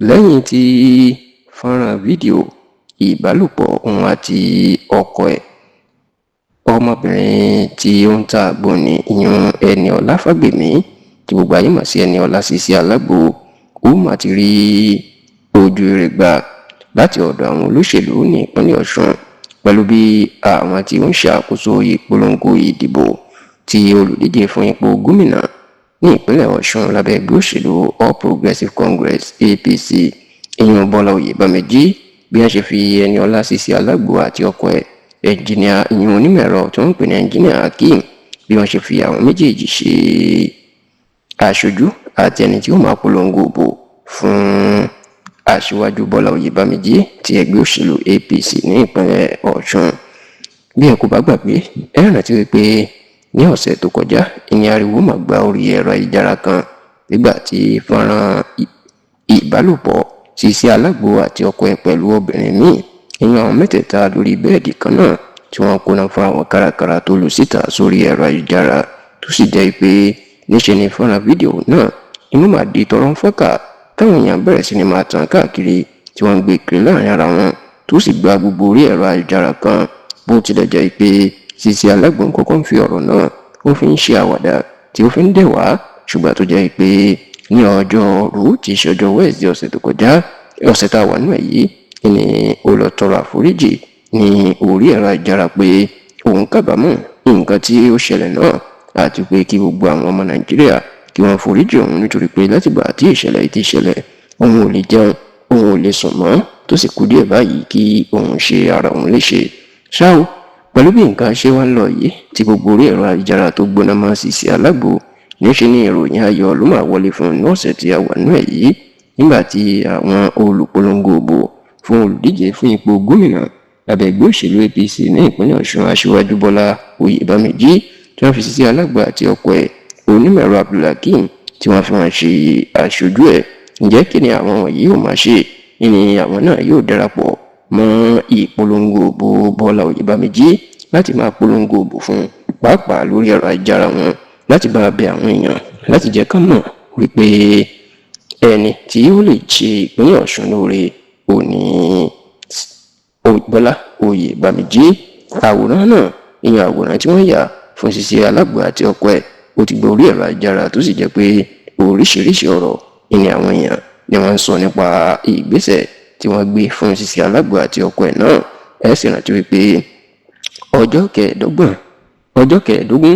lẹ́yìn tí fọ́nrán fídíò ìbálòpọ̀ òun àti ọkọ ẹ̀ ọmọbìnrin tí ó ń ta àgbo ní ìyún Ẹniọlá Fágbèmí tí gbogbo ayé mọ̀ sí Ẹniọlá Sisi Alágbo, ó mà ti rí ojú rere gbà láti ọ̀dọ̀ àwọn olóṣèlú ní ìpínlẹ̀ Ọ̀ṣun pẹ̀lú bí àwọn tí ó ń ṣàkóso ìpolongo ìdìbò tí olùdíje fún ipò gómìnà ní ìpínlẹ̀ Ọ̀ṣun lábẹ́ ẹgbẹ́ òṣèlú All Progressives Congress APC ìyún Bọ́lá Oyèbáméjì bí wọ́n ṣe fi Ẹniọlá Sisi Alágbo àti ọkọ ẹ̀ ẹnjìníà ìyún onímọ̀ ẹ̀rọ tí wọ́n ń pè ní ẹnjìníà Hakeem bí wọ́n ṣe fi àwọn méjèèjì ṣe aṣojú àti ẹni tí ó máa polongo ìbò fún aṣíwájú Bọ́lá Oyèbáméjì ti ẹgbẹ́ òṣèlú APC ní ìpínlẹ̀ Ọ̀ṣun. Bí ẹ kò bá gbàgbé, ẹ rántí wípé ní ọ̀sẹ̀ tó kọjá ìní ariwo mà gba orí ẹ̀rọ ayélujára kan nígbà tí fọ́nrán ìbálòpọ̀ Sisi Alágbo àti ọkọ ẹ̀ pẹ̀lú obìnrin míì ìyẹn àwọn mẹ́tẹ̀ẹ̀ta lórí bẹ́ẹ̀dì kan náà tí wọ́n kóná fún àwọn kárakára tó lù síta sórí ẹ̀rọ ayélujára tó sì jẹ́ pé níṣe ni fọ́nrán fídíò náà inú mà di tọrọ ń fọ́kà táwọn èèyàn bẹ̀rẹ̀ sí ni máa tàn káàkiri tí wọ́n ń gbé kiri láàrin ara wọn tó sì gba gbogbo orí ẹ̀rọ ayélujára kan bó tilẹ̀ jẹ́ pé Sisi Alágbo kọ́kọ́ ń fi ọ̀rọ̀ náà ó fi ń ṣe àwàdà tí ó fi ń dẹ̀ wá ṣùgbọ́n tó jẹ́ pé ní ọjọ́rú tí í ṣe ọjọ́ Wednesday ọ̀sẹ̀ tó kọjá ọ̀sẹ̀ tá a wà nínú èyí ni ó lọ tọrọ àforíjì ní orí ẹ̀rọ ayélujára pé òun kábàámọ̀ nǹkan tí ó ṣẹlẹ̀ náà àti pé kí gbogbo àwọn ọmọ Nàìjíríà kí wọ́n foríjì òun nítorí pé látìgbà tí ìṣẹ̀lẹ̀ yìí ti ṣẹlẹ̀ òun ò lè jẹun òun ò lè sùn mọ́ tó sì kú díẹ̀ báyìí kí òun ṣe ara òun léṣe. ṣá o pẹ̀lú bí nǹkan ṣe wá ń lọ yìí tí gbogbo orí ẹ̀rọ ayélujára tó gbóná mọ́ Sisi Alágbo níṣe ní ìròyìn ayọ̀ ló máa wọlé fún un ní ọ̀sẹ̀ tí a wà nínú èyí nígbà tí àwọn olùpolongo òbò fún olùdíje fún ipò gómìnà lábẹ́ ẹgbẹ́ òṣèlú APC ní ìpínlẹ̀ Ọ̀ṣun aṣíwájú Bọ́lá Oyèbáméjì tí wọ́n fi Sisi Alágbo àti ọkọ ẹ̀ onímọ̀ ẹ̀rọ Abdulhakeem tí wọ́n fi wọn ṣe aṣojú ẹ̀. Ǹjẹ́ kí ni àwọn wọ̀nyí yóò máa ṣe? Ní àwọn náà yóò darapọ̀ mọ́ ìpolongo òbò Bọ́lá Oyèbáméjì láti máa polongo òbò fún pàápàá lórí ẹ̀rọ ayélujára wọn láti bá bẹ àwọn èèyàn láti jẹ́ ká mọ̀ wípé ẹni tí ó lè ṣe ìpínlẹ̀ Ọ̀ṣun lóore òní Bọ́lá Oyèbáméjì. Àwòrán náà ìyẹn àwòrán tí wọ́n yà fún Sisi Alágbo àti ọkọ ẹ̀ ó ti gba orí ẹ̀rọ ayélujára tó sì jẹ́ pé oríṣiríṣi ọ̀rọ̀ ìní àwọn èèyàn ni wọ́n ń sọ nípa ìgbésẹ̀ tí wọ́n gbé fún Sisi Alágbo àti ọkọ ẹ̀ náà. Ẹ sì rántí wípé ọjọ́ kẹẹ̀ẹ́dógún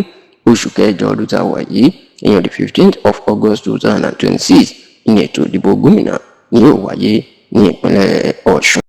oṣù kẹjọ ọdún tá a wà yìí ìyẹn the 15th of August 2026 ìyẹn ètò ìdìbò gómìnà ni yóò wáyé ní ìpínlẹ̀ Ọ̀ṣun.